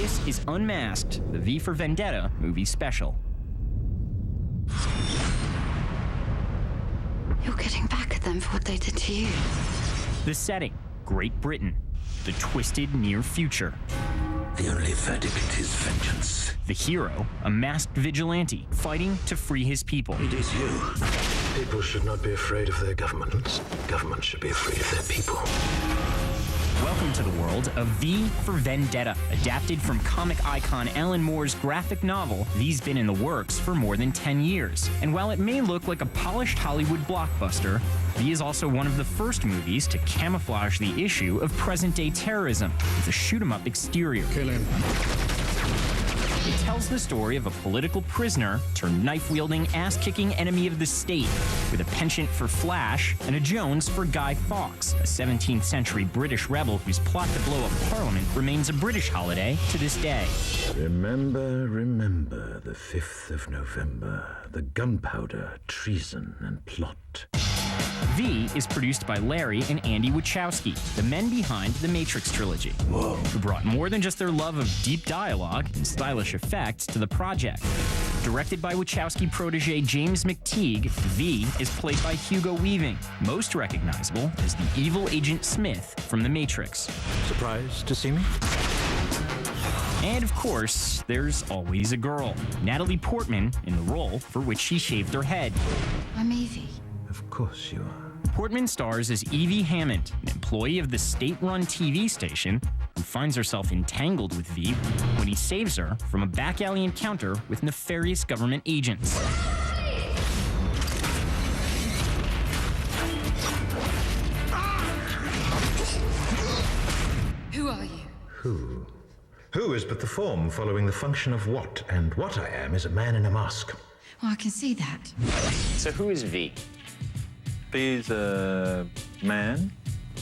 This is Unmasked, the V for Vendetta Movie Special. You're getting back at them for what they did to you. The setting, Great Britain. The twisted near future. The only verdict is vengeance. The hero, a masked vigilante, fighting to free his people. It is you. People should not be afraid of their governments. Governments should be afraid of their people. Welcome to the world of V for Vendetta, adapted from comic icon Alan Moore's graphic novel. V's been in the works for more than 10 years. And while it may look like a polished Hollywood blockbuster, V is also one of the first movies to camouflage the issue of present-day terrorism with a shoot-'em-up exterior. Kill him. It tells the story of a political prisoner turned knife-wielding, ass-kicking enemy of the state, with a penchant for Flash and a Jones for Guy Fawkes, a 17th century British rebel whose plot to blow up Parliament remains a British holiday to this day. Remember the 5th of November, the gunpowder, treason, and plot. V is produced by Larry and Andy Wachowski, the men behind the Matrix trilogy, who brought more than just their love of deep dialogue and stylish effects to the project. Directed by Wachowski protege James McTeague, V is played by Hugo Weaving, most recognizable as the evil Agent Smith from The Matrix. Surprised to see me? And of course, there's always a girl, Natalie Portman, in the role for which she shaved her head. I'm Evie. Of course you are. Portman stars as Evie Hammond, an employee of the state-run TV station who finds herself entangled with V when he saves her from a back-alley encounter with nefarious government agents. Who are you? Who? Who is but the form following the function of what, and what I am is a man in a mask. Well, I can see that. So who is V? He's a man,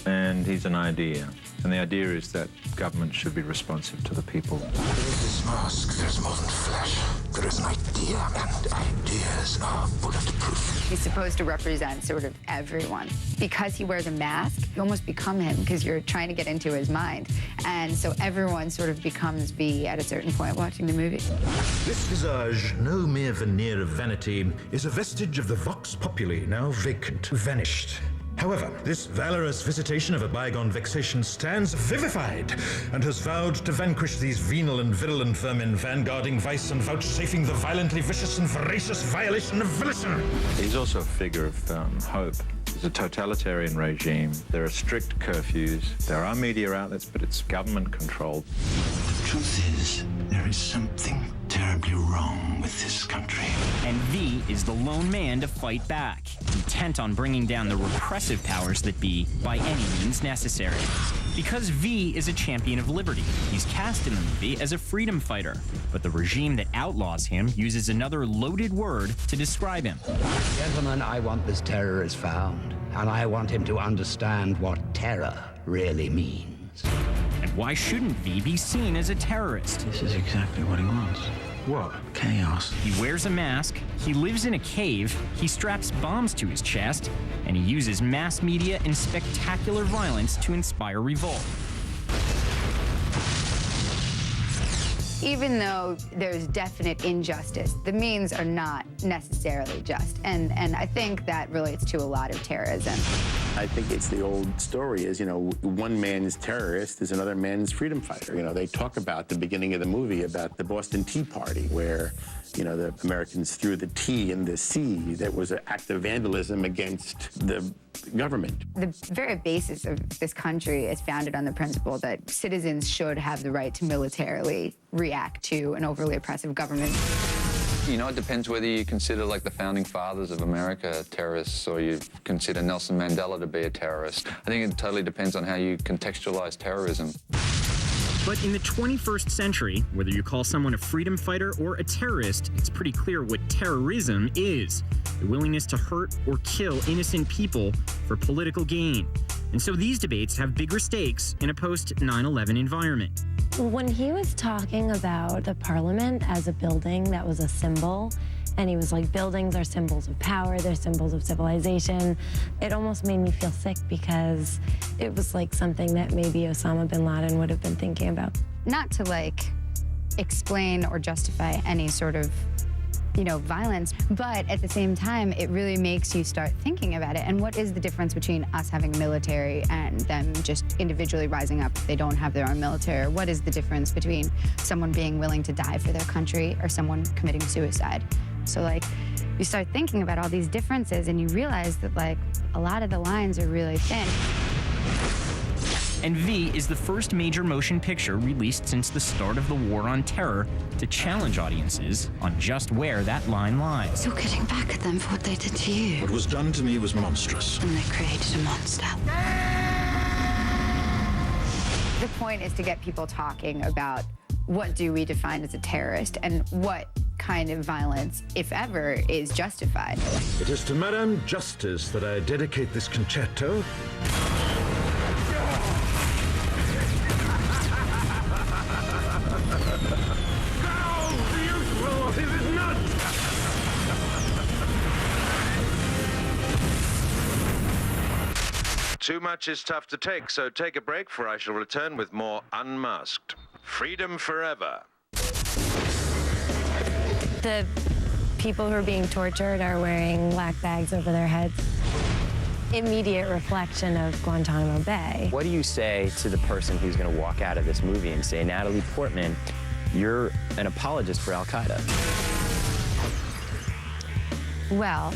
and he's an idea. And the idea is that government should be responsive to the people. Beneath this mask, there's more than flesh. There is an idea, and ideas are bulletproof. He's supposed to represent sort of everyone. Because he wears a mask, you almost become him because you're trying to get into his mind. And so everyone sort of becomes V at a certain point watching the movie. This visage, no mere veneer of vanity, is a vestige of the vox populi, now vacant, vanished. However, this valorous visitation of a bygone vexation stands vivified and has vowed to vanquish these venal and virulent vermin, vanguarding vice and vouchsafing the violently vicious and voracious violation of volition. He's also a figure of hope. It's a totalitarian regime. There are strict curfews. There are media outlets, but it's government-controlled. The truth is, there is something terribly wrong with this country. And V is the lone man to fight back, intent on bringing down the repressive powers that be by any means necessary. Because V is a champion of liberty, he's cast in the movie as a freedom fighter, but the regime that outlaws him uses another loaded word to describe him. Gentlemen, I want this terrorist found, and I want him to understand what terror really means. And why shouldn't V be seen as a terrorist? This is exactly what he wants. What? Chaos. He wears a mask, he lives in a cave, he straps bombs to his chest, and he uses mass media and spectacular violence to inspire revolt. Even though there's definite injustice, the means are not necessarily just. And I think that relates to a lot of terrorism. I think it's the old story is, one man's terrorist is another man's freedom fighter. They talk about the beginning of the movie about the Boston Tea Party where, the Americans threw the tea in the sea. That was an act of vandalism against the government. The very basis of this country is founded on the principle that citizens should have the right to militarily react to an overly oppressive government. It depends whether you consider, like, the founding fathers of America terrorists or you consider Nelson Mandela to be a terrorist. I think it totally depends on how you contextualize terrorism. But in the 21st century, whether you call someone a freedom fighter or a terrorist, it's pretty clear what terrorism is: the willingness to hurt or kill innocent people for political gain. And so these debates have bigger stakes in a post-9/11 environment. When he was talking about the Parliament as a building that was a symbol, and he was like, buildings are symbols of power, they're symbols of civilization, it almost made me feel sick because it was like something that maybe Osama bin Laden would have been thinking about. Not to, explain or justify any sort of, violence. But at the same time, it really makes you start thinking about it. And what is the difference between us having military and them just individually rising up if they don't have their own military? Or what is the difference between someone being willing to die for their country or someone committing suicide? So, like, you start thinking about all these differences and you realize that, like, a lot of the lines are really thin. And V is the first major motion picture released since the start of the War on Terror to challenge audiences on just where that line lies. You're getting back at them for what they did to you. What was done to me was monstrous. And they created a monster. The point is to get people talking about what do we define as a terrorist and what kind of violence, if ever, is justified. It is to Madame Justice that I dedicate this concerto. Too much is tough to take, so take a break, for I shall return with more Unmasked. Freedom forever. The people who are being tortured are wearing black bags over their heads. Immediate reflection of Guantanamo Bay. What do you say to the person who's going to walk out of this movie and say, Natalie Portman, you're an apologist for Al-Qaeda? Well,